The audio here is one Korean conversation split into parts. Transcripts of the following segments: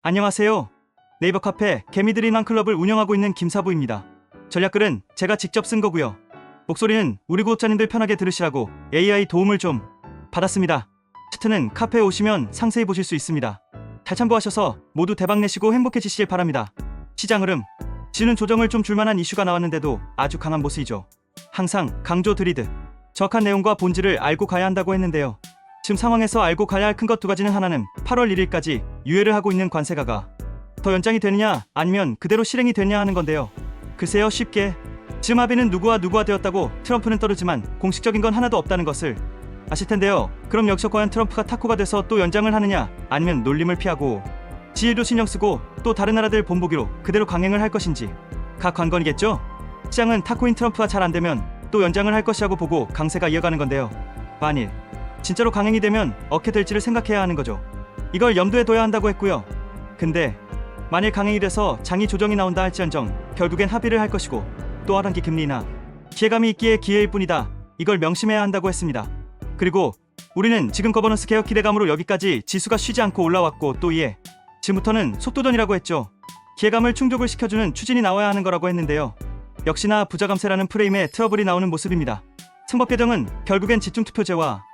안녕하세요. 네이버 카페 개미들이 난 클럽을 운영하고 있는 김사부입니다. 전략글은 제가 직접 쓴 거고요. 목소리는 우리 구독자님들 편하게 들으시라고 AI 도움을 좀 받았습니다. 차트는 카페에 오시면 상세히 보실 수 있습니다. 잘 참고하셔서 모두 대박내시고 행복해지시길 바랍니다. 시장 흐름, 지는 조정을 좀 줄만한 이슈가 나왔는데도 아주 강한 모습이죠. 항상 강조 드리듯 정확한 내용과 본질을 알고 가야 한다고 했는데요. 지금 상황에서 알고 가야 할 큰 것 두 가지는 하나는 8월 1일까지 유예를 하고 있는 관세가가 더 연장이 되느냐 아니면 그대로 실행이 되느냐 하는 건데요. 글쎄요, 쉽게 지금 합의는 누구와 되었다고 트럼프는 떠들지만 공식적인 건 하나도 없다는 것을 아실 텐데요. 그럼 여기서 과연 트럼프가 타코가 돼서 또 연장을 하느냐 아니면 놀림을 피하고 지일도 신경 쓰고 또 다른 나라들 본보기로 그대로 강행을 할 것인지 각 관건이겠죠. 시장은 타코인 트럼프가 잘 안되면 또 연장을 할 것이라고 보고 강세가 이어가는 건데요. 만일 진짜로 강행이 되면 어떻게 될지를 생각해야 하는 거죠. 이걸 염두에 둬야 한다고 했고요. 근데 만일 강행이 돼서 장이 조정이 나온다 할지언정 결국엔 합의를 할 것이고 또 하반기 금리나 기회감이 있기에 기회일 뿐이다. 이걸 명심해야 한다고 했습니다. 그리고 우리는 지금 거버넌스 개혁 기대감으로 여기까지 지수가 쉬지 않고 올라왔고 또 이에 지금부터는 속도전이라고 했죠. 기회감을 충족을 시켜주는 추진이 나와야 하는 거라고 했는데요. 역시나 부자감세라는 프레임에 트러블이 나오는 모습입니다. 상법 개정은 결국엔 집중투표제와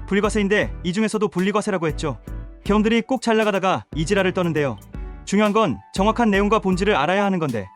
분리과세인데 이 중에서도 분리과세라고 했죠. 개헌들이 꼭 잘 나가다가 이지랄을 떠는데요. 중요한 건 정확한 내용과 본질을 알아야 하는 건데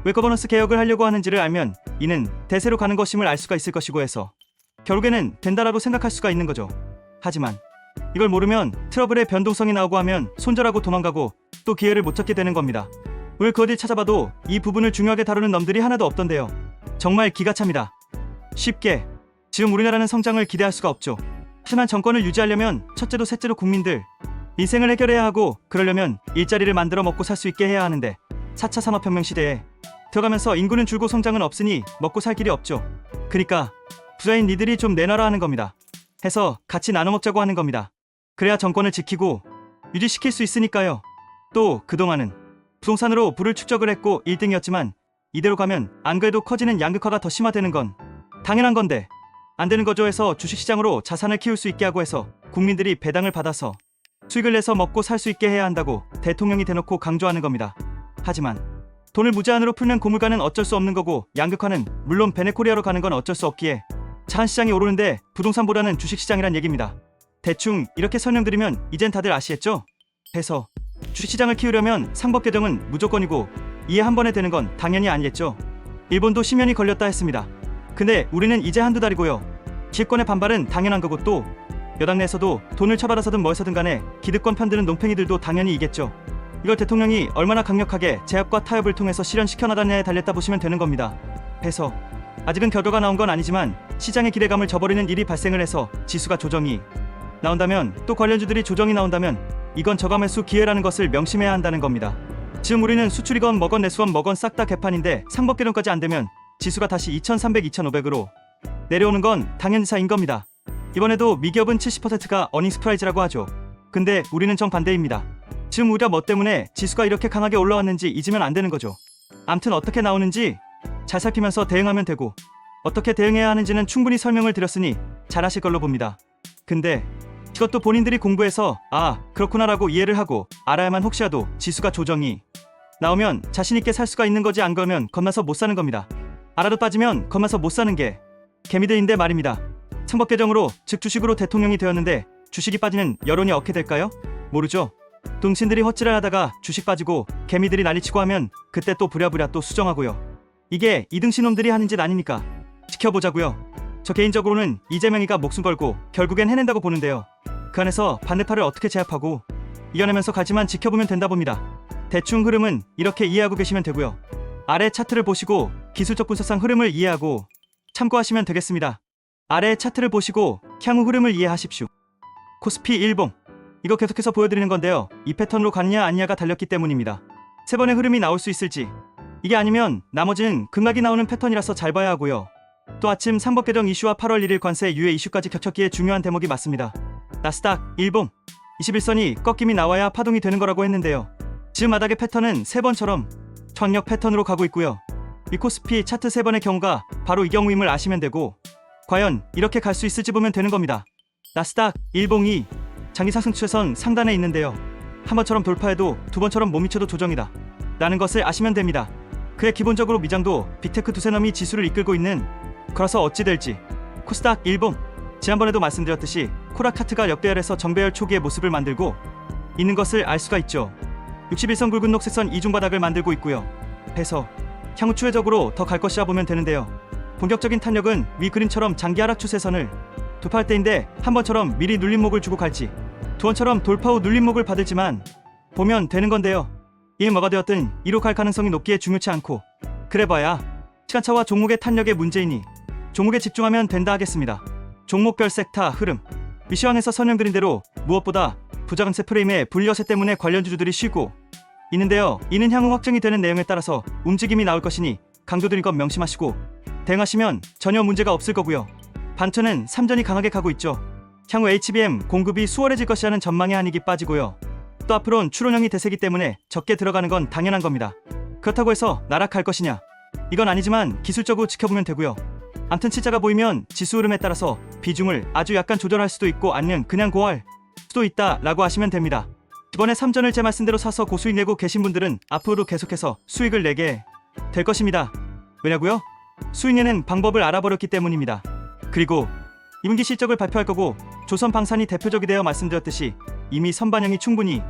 왜 거버넌스 개혁을 하려고 하는지를 알면 이는 대세로 가는 것임을 알 수가 있을 것이고 해서 결국에는 된다라고 생각할 수가 있는 거죠. 하지만 이걸 모르면 트러블의 변동성이 나오고 하면 손절하고 도망가고 또 기회를 못 찾게 되는 겁니다. 오늘 그 어딜 찾아봐도 이 부분을 중요하게 다루는 놈들이 하나도 없던데요. 정말 기가 찹니다. 쉽게 지금 우리나라는 성장을 기대할 수가 없죠. 하지만 정권을 유지하려면 첫째로 셋째로 국민들 민생을 해결해야 하고 그러려면 일자리를 만들어 먹고 살 수 있게 해야 하는데 4차 산업혁명 시대에 들어가면서 인구는 줄고 성장은 없으니 먹고 살 길이 없죠. 그러니까 부자인 니들이 좀 내놔라 하는 겁니다. 해서 같이 나눠 먹자고 하는 겁니다. 그래야 정권을 지키고 유지시킬 수 있으니까요. 또 그동안은 부동산으로 부를 축적을 했고 1등이었지만 이대로 가면 안 그래도 커지는 양극화가 더 심화되는 건 당연한 건데 안 되는 거죠. 해서 주식시장으로 자산을 키울 수 있게 하고 해서 국민들이 배당을 받아서 수익을 내서 먹고 살 수 있게 해야 한다고 대통령이 대놓고 강조하는 겁니다. 하지만 돈을 무제한으로 풀면 고물가는 어쩔 수 없는 거고 양극화는 물론 베네코리아로 가는 건 어쩔 수 없기에 자한시장이 오르는데 부동산보다는 주식시장이란 얘기입니다. 대충 이렇게 설명드리면 이젠 다들 아시겠죠? 해서 주식시장을 키우려면 상법 개정은 무조건이고 이해 한 번에 되는 건 당연히 아니겠죠. 일본도 10년이 걸렸다 했습니다. 근데 우리는 이제 한두 달이고요. 기득권의 반발은 당연한 거고 또 여당 내에서도 돈을 처받아서든 뭐해서든 간에 기득권 편드는 농팽이들도 당연히 이겠죠. 이걸 대통령이 얼마나 강력하게 제압과 타협을 통해서 실현시켜 나가느냐에 달렸다 보시면 되는 겁니다. 해서 아직은 결과가 나온 건 아니지만 시장의 기대감을 저버리는 일이 발생을 해서 지수가 조정이 나온다면 또 관련주들이 조정이 나온다면 이건 저감매수 기회라는 것을 명심해야 한다는 겁니다. 지금 우리는 수출이건 뭐건 내수건 뭐건 싹 다 개판인데 상법 개정까지 안 되면 지수가 다시 2300, 2500으로 내려오는 건 당연사인 겁니다. 이번에도 미기업은 70%가 어닝스 프라이즈라고 하죠. 근데 우리는 정반대입니다. 지금 우리가 뭐 때문에 지수가 이렇게 강하게 올라왔는지 잊으면 안 되는 거죠. 암튼 어떻게 나오는지 잘 살피면서 대응하면 되고 어떻게 대응해야 하는지는 충분히 설명을 드렸으니 잘 하실 걸로 봅니다. 근데 이것도 본인들이 공부해서 아 그렇구나라고 이해를 하고 알아야만 혹시라도 지수가 조정이 나오면 자신있게 살 수가 있는 거지 안 그러면 겁나서 못 사는 겁니다. 알아도 빠지면 겁나서 못 사는 게 개미들인데 말입니다. 상법 개정으로 즉 주식으로 대통령이 되었는데 주식이 빠지는 여론이 어떻게 될까요? 모르죠. 동신들이 헛질을 하다가 주식 빠지고 개미들이 난리치고 하면 그때 또 부랴부랴 또 수정하고요. 이게 이등신놈들이 하는 짓 아니니까 지켜보자고요. 저 개인적으로는 이재명이가 목숨 걸고 결국엔 해낸다고 보는데요. 그 안에서 반대파를 어떻게 제압하고 이겨내면서 가지만 지켜보면 된다 봅니다. 대충 흐름은 이렇게 이해하고 계시면 되고요. 아래 차트를 보시고 기술적 분석상 흐름을 이해하고 참고하시면 되겠습니다. 아래 차트를 보시고 향후 흐름을 이해하십시오. 코스피 일봉 이거 계속해서 보여드리는 건데요. 이 패턴으로 가느냐 아니냐가 달렸기 때문입니다. 세 번의 흐름이 나올 수 있을지 이게 아니면 나머지는 급락이 나오는 패턴이라서 잘 봐야 하고요. 또 아침 상법 개정 이슈와 8월 1일 관세 유예 이슈까지 겹쳤기에 중요한 대목이 맞습니다. 나스닥 일봉 21선이 꺾임이 나와야 파동이 되는 거라고 했는데요. 지금 바닥의 패턴은 세 번처럼 전력 패턴으로 가고 있고요. 이 코스피 차트 세 번의 경우가 바로 이 경우임을 아시면 되고 과연 이렇게 갈 수 있을지 보면 되는 겁니다. 나스닥 일봉이 장기 상승 추세선 상단에 있는데요. 한 번처럼 돌파해도 두 번처럼 못 미쳐도 조정이다 라는 것을 아시면 됩니다. 그의 기본적으로 미장도 빅테크 두세 놈이 지수를 이끌고 있는 거라서 어찌 될지. 코스닥 일봉, 지난번에도 말씀드렸듯이 코라카트가 역배열에서 정배열 초기의 모습을 만들고 있는 것을 알 수가 있죠. 61선 굵은 녹색선 이중바닥을 만들고 있고요. 해서 향후 추세적으로 더 갈 것이라 보면 되는데요. 본격적인 탄력은 위 그림처럼 장기 하락 추세선을 돌파할 때인데 한 번처럼 미리 눌림목을 주고 갈지 두 번처럼 돌파 후 눌림목을 받을지만 보면 되는 건데요. 이에 뭐가 되었든 이로 갈 가능성이 높기에 중요치 않고 그래봐야 시간차와 종목의 탄력의 문제이니 종목에 집중하면 된다 하겠습니다. 종목별 섹터 흐름, 위시황에서 설명드린 대로 무엇보다 부자금세 프레임의 분리여세 때문에 관련 주주들이 쉬고 있는데요. 이는 향후 확정이 되는 내용에 따라서 움직임이 나올 것이니 강조드린 것 명심하시고 대응하시면 전혀 문제가 없을 거고요. 반토는 삼전이 강하게 가고 있죠. 향후 HBM 공급이 수월해질 것이라는 전망에 한익이 빠지고요. 또 앞으로는 추론형이 대세기 때문에 적게 들어가는 건 당연한 겁니다. 그렇다고 해서 나락갈 것이냐? 이건 아니지만 기술적으로 지켜보면 되고요. 암튼 치자가 보이면 지수 흐름에 따라서 비중을 아주 약간 조절할 수도 있고 아니면 그냥 고할 수도 있다 라고 하시면 됩니다. 이번에 3전을 제 말씀대로 사서 고수익 내고 계신 분들은 앞으로 계속해서 수익을 내게 될 것입니다. 왜냐고요? 수익 내는 방법을 알아버렸기 때문입니다. 그리고 2분기 실적을 발표할 거고 조선방산이 대표적이 되어 말씀드렸듯이 이미 선반영이 충분히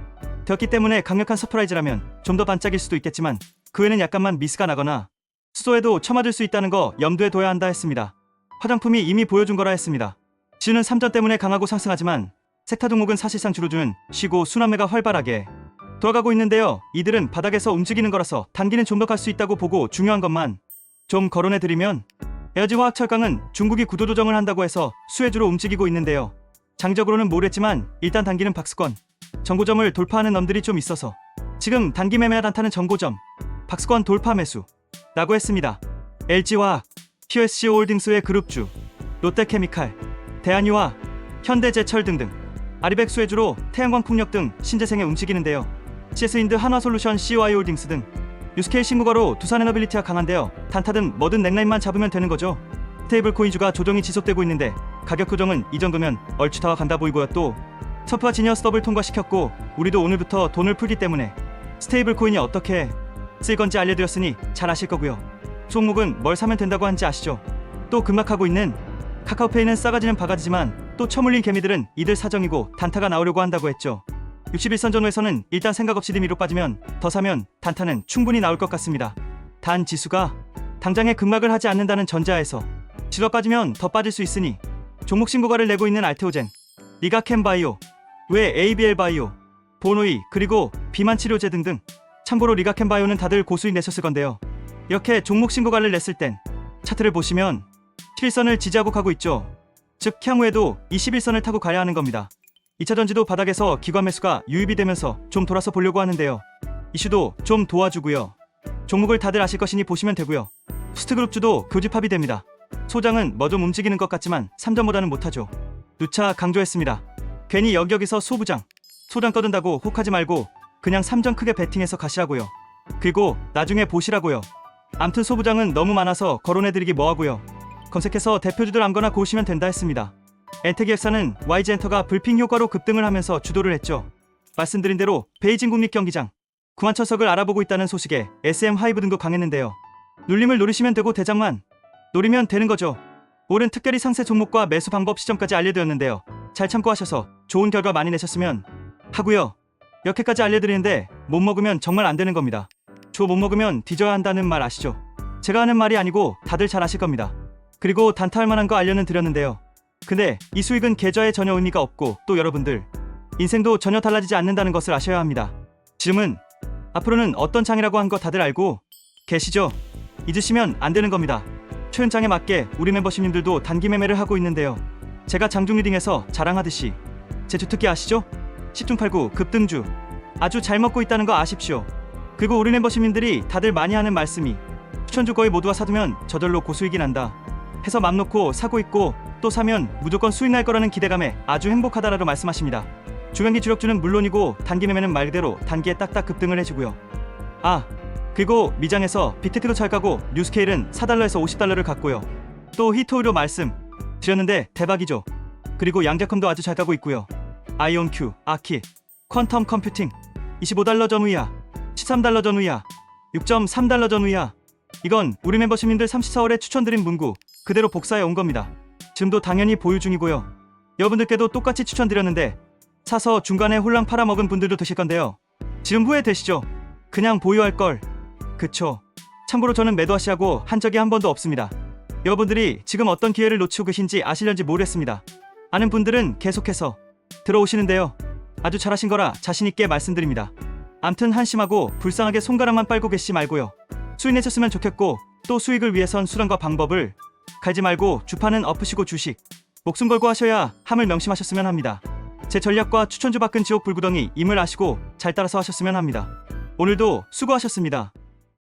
되었기 때문에 강력한 서프라이즈라면 좀 더 반짝일 수도 있겠지만 그 외에는 약간만 미스가 나거나 수소에도 쳐맞을 수 있다는 거 염두에 둬야 한다 했습니다. 화장품이 이미 보여준 거라 했습니다. 지수는 3전 때문에 강하고 상승하지만 섹터 종목은 사실상 주로주는 쉬고 순환매가 활발하게 돌아가고 있는데요. 이들은 바닥에서 움직이는 거라서 단기는 좀 더 갈 수 있다고 보고 중요한 것만 좀 거론해드리면 에너지화학철강은 중국이 구도조정을 한다고 해서 수혜주로 움직이고 있는데요. 장기적으로는 모르겠지만 일단 단기는 박스권 전고점을 돌파하는 놈들이 좀 있어서 지금 단기 매매와 단타는 전고점 박스권 돌파 매수 라고 했습니다. LG화학, PSC홀딩스의 그룹주, 롯데케미칼, 대한유화, 현대제철 등등 아리백 수혜주로 태양광 풍력 등 신재생에 움직이는데요. CS인드 한화솔루션 COI홀딩스 등 뉴스케일 신고가로 두산에너빌리티가 강한데요. 단타든 뭐든 넥라인만 잡으면 되는 거죠. 스테이블 코인주가 조정이 지속되고 있는데 가격 조정은 이 정도면 얼추 다 간다 보이고요. 또 서프와 지니어스 더블 통과시켰고 우리도 오늘부터 돈을 풀기 때문에 스테이블 코인이 어떻게 쓸 건지 알려드렸으니 잘 아실 거고요. 종목은 뭘 사면 된다고 한지 아시죠? 또 급락하고 있는 카카오페이는 싸가지는 바가지지만 또 처물린 개미들은 이들 사정이고 단타가 나오려고 한다고 했죠. 61선 전후에서는 일단 생각 없이 dim이로 빠지면 더 사면 단타는 충분히 나올 것 같습니다. 단 지수가 당장에 급락을 하지 않는다는 전제하에서 지수가 빠지면 더 빠질 수 있으니 종목 신고가를 내고 있는 알테오젠, 리가캠바이오, 외 ABL바이오, 보노이 그리고 비만치료제 등등 참고로 리가캠바이오는 다들 고수익 내셨을 건데요. 이렇게 종목 신고가를 냈을 땐 차트를 보시면 11선을 지지하고 가고 있죠. 즉 향후에도 21선을 타고 가야 하는 겁니다. 2차전지도 바닥에서 기관 매수가 유입이 되면서 좀 돌아서 보려고 하는데요. 이슈도 좀 도와주고요. 종목을 다들 아실 것이니 보시면 되고요. 후스트그룹주도 교집합이 됩니다. 소장은 뭐 좀 움직이는 것 같지만 3전보다는 못하죠. 누차 강조했습니다. 괜히 여기저기서 소장 떠든다고 혹하지 말고 그냥 3전 크게 베팅해서 가시라고요. 그리고 나중에 보시라고요. 암튼 소부장은 너무 많아서 거론해드리기 뭐하고요. 검색해서 대표주들 아무거나 고르시면 된다 했습니다. 엔테기엑사는 YG엔터가 불핑 효과로 급등을 하면서 주도를 했죠. 말씀드린 대로 베이징 국립경기장 9만1석을 알아보고 있다는 소식에 SM 하이브 등도 강했는데요. 눌림을 노리시면 되고 대장만 노리면 되는 거죠. 올은 특별히 상세 종목과 매수 방법 시점까지 알려드렸는데요. 잘 참고하셔서 좋은 결과 많이 내셨으면 하고요. 이렇게까지 알려드리는데 못 먹으면 정말 안 되는 겁니다. 조 못 먹으면 뒤져야 한다는 말 아시죠? 제가 하는 말이 아니고 다들 잘 아실 겁니다. 그리고 단타할 만한 거 알려는 드렸는데요. 근데 이 수익은 계좌에 전혀 의미가 없고 또 여러분들 인생도 전혀 달라지지 않는다는 것을 아셔야 합니다. 지금은 앞으로는 어떤 장이라고 한 거 다들 알고 계시죠? 잊으시면 안 되는 겁니다. 초연장에 맞게 우리 멤버십님들도 단기 매매를 하고 있는데요. 제가 장중 리딩에서 자랑하듯이 제 주특기 아시죠? 10중 8구 급등주 아주 잘 먹고 있다는 거 아십시오. 그리고 우리 멤버십님들이 다들 많이 하는 말씀이 추천주 거의 모두가 사두면 저절로 고수익이 난다 해서 맘 놓고 사고 있고 또 사면 무조건 수익 날 거라는 기대감에 아주 행복하다라고 말씀하십니다. 중간기 주력주는 물론이고 단기 매매는 말 그대로 단기에 딱딱 급등을 해주고요. 그리고 미장에서 빅테크도 잘 가고 뉴스케일은 4달러에서 50달러를 갔고요. 또 히토의료 말씀 드렸는데 대박이죠. 그리고 양자컴도 아주 잘 가고 있고요. 아이온큐, 아키, 퀀텀 컴퓨팅 25달러 전후야 13달러 전후야 6.3달러 전후야. 이건 우리 멤버십님들 34월에 추천드린 문구 그대로 복사해 온 겁니다. 지금도 당연히 보유 중이고요. 여러분들께도 똑같이 추천드렸는데 사서 중간에 홀랑 팔아먹은 분들도 드실 건데요. 지금 후회되시죠? 그냥 보유할 걸. 그쵸. 참고로 저는 매도하시하고 한 적이 한 번도 없습니다. 여러분들이 지금 어떤 기회를 놓치고 계신지 아시려는지 모르겠습니다. 아는 분들은 계속해서 들어오시는데요. 아주 잘하신 거라 자신있게 말씀드립니다. 암튼 한심하고 불쌍하게 손가락만 빨고 계시지 말고요. 수익 내셨으면 좋겠고 또 수익을 위해선 수단과 방법을 갈지 말고 주파는 엎으시고 주식 목숨 걸고 하셔야 함을 명심하셨으면 합니다. 제 전략과 추천주 밖은 지옥 불구덩이 임을 아시고 잘 따라서 하셨으면 합니다. 오늘도 수고하셨습니다.